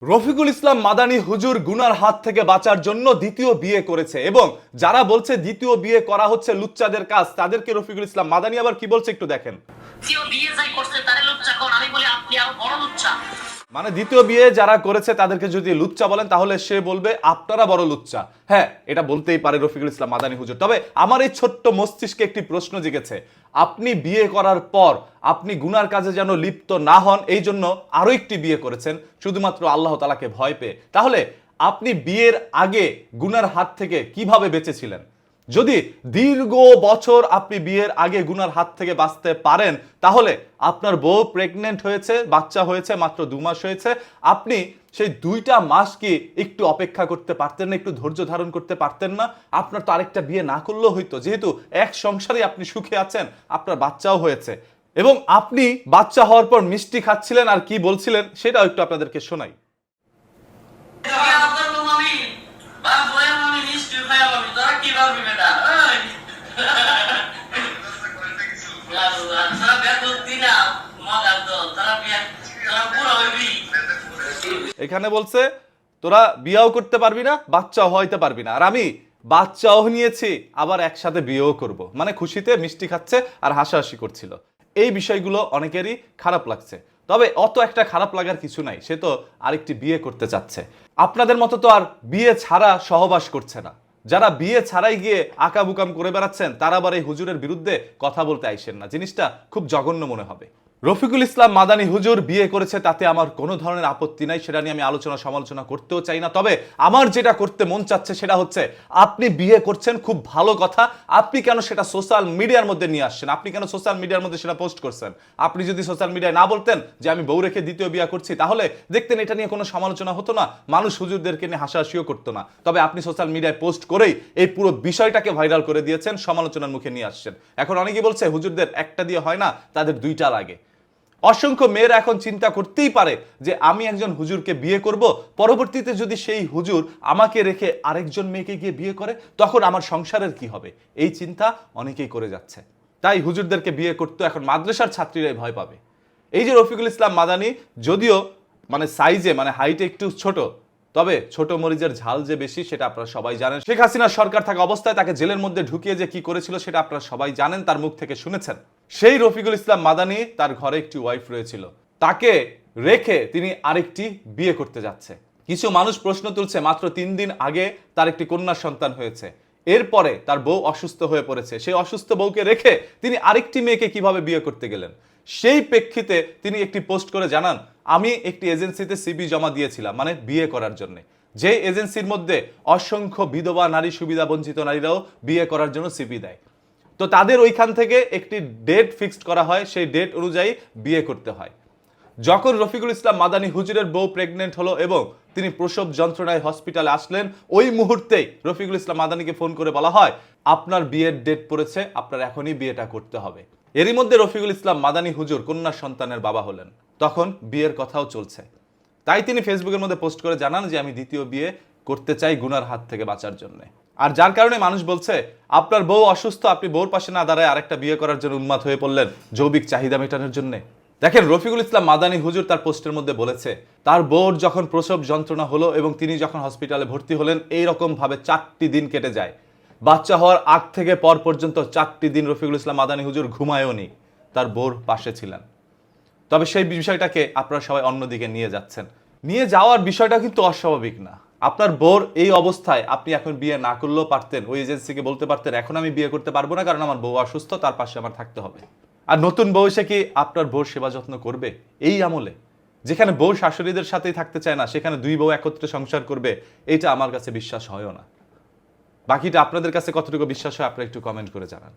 রফিকুল ইসলাম মাদানী হুজুর গুনার হাত থেকে বাঁচার জন্য দ্বিতীয় বিয়ে করেছে এবং যারা বলছে দ্বিতীয় বিয়ে করা হচ্ছে লুচ্চাদের কাজ তাদেরকে রফিকুল ইসলাম মাদানী আবার কি বলছে একটু দেখেন। মানে দ্বিতীয় বিয়ে যারা করেছে তাদেরকে যদি লুচ্চা বলেন তাহলে সে বলবে আপনারা বড় লুচ্চা। হ্যাঁ, এটা বলতেই পারে রফিকুল ইসলাম মাদানী হুজুর। তবে আমার এই ছোট্ট মস্তিষ্কে একটি প্রশ্ন জেগেছে, আপনি বিয়ে করার পর আপনি গুনার কাজে যেন লিপ্ত না হন এই জন্য আরো একটি বিয়ে করেছেন শুধুমাত্র আল্লাহ তাআলাকে ভয় পেয়ে। তাহলে আপনি বিয়ের আগে গুনার হাত থেকে কিভাবে বেঁচেছিলেন? যদি দীর্ঘ বছর আপনি বিয়ের আগে গুনার হাত থেকে বাঁচতে পারেন তাহলে আপনার বউ প্রেগনেন্ট হয়েছে, বাচ্চা হয়েছে, মাত্র 2 মাস হয়েছে, আপনি সেই 2টা মাস কি একটু অপেক্ষা করতে পারতেন না, একটু ধৈর্য ধারণ করতে পারতেন না? আপনার তো আরেকটা বিয়ে না করলেও হইতো, যেহেতু এক সংসারে আপনি সুখে আছেন, আপনার বাচ্চাও হয়েছে এবং আপনি বাচ্চা হওয়ার পর মিষ্টি খাচ্ছিলেন আর কি বলছিলেন সেটাও একটু আপনাদেরকে শোনাই। এখানে বলছে তোরা বিয়েও করতে পারবি না, বাচ্চাও হইতে পারবি না, আর আমি বাচ্চাও নিয়েছি আবার একসাথে বিয়েও করব। মানে খুশিতে মিষ্টি খাচ্ছে আর হাসাহাসি করছিল। এই বিষয়গুলো অনেকেরই খারাপ লাগছে, তবে অত একটা খারাপ লাগার কিছু নাই, সে তো আরেকটি বিয়ে করতে চাচ্ছে। আপনাদের মতো তো আর বিয়ে ছাড়া সহবাস করছে না। যারা বিয়ে ছাড়াই গিয়ে আকাবুকাম করে বেড়াচ্ছেন তারা আবার এই হুজুরের বিরুদ্ধে কথা বলতে আইসেন না, জিনিসটা খুব জঘন্য মনে হবে। রফিকুল ইসলাম মাদানী হুজুর বিয়ে করেছে তাতে আমার কোনো ধরনের আপত্তি নাই, সেটা নিয়ে আমি আলোচনা সমালোচনা করতেও চাই না। তবে আমার যেটা করতে মন চাচ্ছে সেটা হচ্ছে, আপনি বিয়ে করছেন খুব ভালো কথা, আপনি কেন সেটা সোশ্যাল মিডিয়ার মধ্যে নিয়ে আসছেন? আপনি কেন সোশ্যাল মিডিয়ার মধ্যে সেটা পোস্ট করছেন? আপনি যদি সোশ্যাল মিডিয়ায় না বলতেন যে আমি বউ রেখে দ্বিতীয় বিয়ে করছি তাহলে দেখতেন এটা নিয়ে কোনো সমালোচনা হতো না, মানুষ হুজুরদেরকে নিয়ে হাসাহাসিও করতো না। তবে আপনি সোশ্যাল মিডিয়ায় পোস্ট করেই এই পুরো বিষয়টাকে ভাইরাল করে দিয়েছেন, সমালোচনার মুখে নিয়ে আসছেন। এখন অনেকেই বলছে হুজুরদের একটা দিয়ে হয় না, তাদের 2টা লাগে। অসংখ্য মেয়েরা এখন চিন্তা করতেই পারে যে আমি একজন হুজুরকে বিয়ে করব, পরবর্তীতে যদি সেই হুজুর আমাকে রেখে আরেকজন মেয়েকে গিয়ে বিয়ে করে তখন আমার সংসারের কি হবে, এই চিন্তা অনেকেই করে যাচ্ছে। তাই হুজুরদেরকে বিয়ে করতে এখন মাদ্রাসার ছাত্রীরাই ভয় পাবে। এই যে রফিকুল ইসলাম মাদানী, যদিও মানে সাইজে মানে হাইটে একটু ছোট, তবে ছোট মরিচের ঝাল যে বেশি সেটা আপনারা সবাই জানেন। শেখ হাসিনার সরকার থাকা অবস্থায় তাকে জেলের মধ্যে ঢুকিয়ে যে কি করেছিল সেটা আপনারা সবাই জানেন, তার মুখ থেকে শুনেছেন। সেই রফিকুল ইসলাম মাদানী তার ঘরে একটি ওয়াইফ রয়েছিল, তাকে রেখে তিনি আরেকটি বিয়ে করতে যাচ্ছে। কিছু মানুষ প্রশ্ন তুলছে মাত্র 3 দিন আগে তার একটি কন্যা সন্তান হয়েছে, এরপরে তার বউ অসুস্থ হয়ে পড়েছে, সেই অসুস্থ বউকে রেখে তিনি আরেকটি মেয়েকে কিভাবে বিয়ে করতে গেলেন? সেই প্রেক্ষিতে তিনি একটি পোস্ট করে জানান, আমি একটি এজেন্সিতে সিভি জমা দিয়েছিলাম মানে বিয়ে করার জন্য, যে এজেন্সির মধ্যে অসংখ্য বিধবা নারী, সুবিধা বঞ্চিত নারীরাও বিয়ে করার জন্য সিভি দেয়। তো তাদের ওইখান থেকে একটি ডেট ফিক্সড করা হয়, সেই ডেট অনুযায়ী বিয়ে করতে হয়। যখন রফিকুল ইসলাম মাদানী হুজুরের বউ প্রেগনেন্ট হলো এবং তিনি প্রসব যন্ত্রণায় হসপিটালে আসলেন, ওই মুহূর্তেই রফিকুল ইসলাম মাদানীকে ফোন করে বলা হয় আপনার বিয়ের ডেট পড়েছে, আপনার এখনই বিয়েটা করতে হবে। এরই মধ্যে রফিকুল ইসলাম মাদানী হুজুর কন্যা সন্তানের বাবা হলেন, তখন বিয়ের কথাও চলছে। তাই তিনি ফেসবুকের মধ্যে পোস্ট করে জানান যে আমি দ্বিতীয় বিয়ে করতে চাই গুনার হাত থেকে বাঁচার জন্য। আর যার কারণে মানুষ বলছে আপনার বউ অসুস্থ, আপনি বউর পাশে না দাঁড়ায় আরেকটা বিয়ে করার জন্য উন্মাদ হয়ে পড়লেন যৌবিক চাহিদা মেটানোর জন্য। দেখেন, রফিকুল ইসলাম মাদানী হুজুর তার পোস্টের মধ্যে বলেছে তার বউর যখন প্রসব যন্ত্রণা হলো এবং তিনি যখন হসপিটালে ভর্তি হলেন, এইরকম ভাবে 4টি দিন কেটে যায়। বাচ্চা হওয়ার আগ থেকে পর পর্যন্ত 4টি দিন রফিকুল ইসলাম মাদানী হুজুর ঘুমায়ও নি, তার বউর পাশে ছিলেন। তবে সেই বিষয়টাকে আপনারা সবাই অন্যদিকে নিয়ে যাচ্ছেন। নিয়ে যাওয়ার বিষয়টা কিন্তু অস্বাভাবিক না। আপনার বউর এই অবস্থায় আপনি এখন বিয়ে না করলেও পারতেন, ওই এজেন্সিকে বলতে পারতেন এখন আমি বিয়ে করতে পারবো না কারণ আমার বউ অসুস্থ, তার পাশে আমার থাকতে হবে। আর নতুন বউ এসে কি আপনার বউর সেবা যত্ন করবে? এই আমলে যেখানে বউ শাশুড়িদের সাথেই থাকতে চায় না সেখানে 2 বউ একত্রে সংসার করবে, এটা আমার কাছে বিশ্বাস হয়ও না। বাকিটা আপনাদের কাছে কতটুকু বিশ্বাস হয় আপনারা একটু কমেন্ট করে জানান।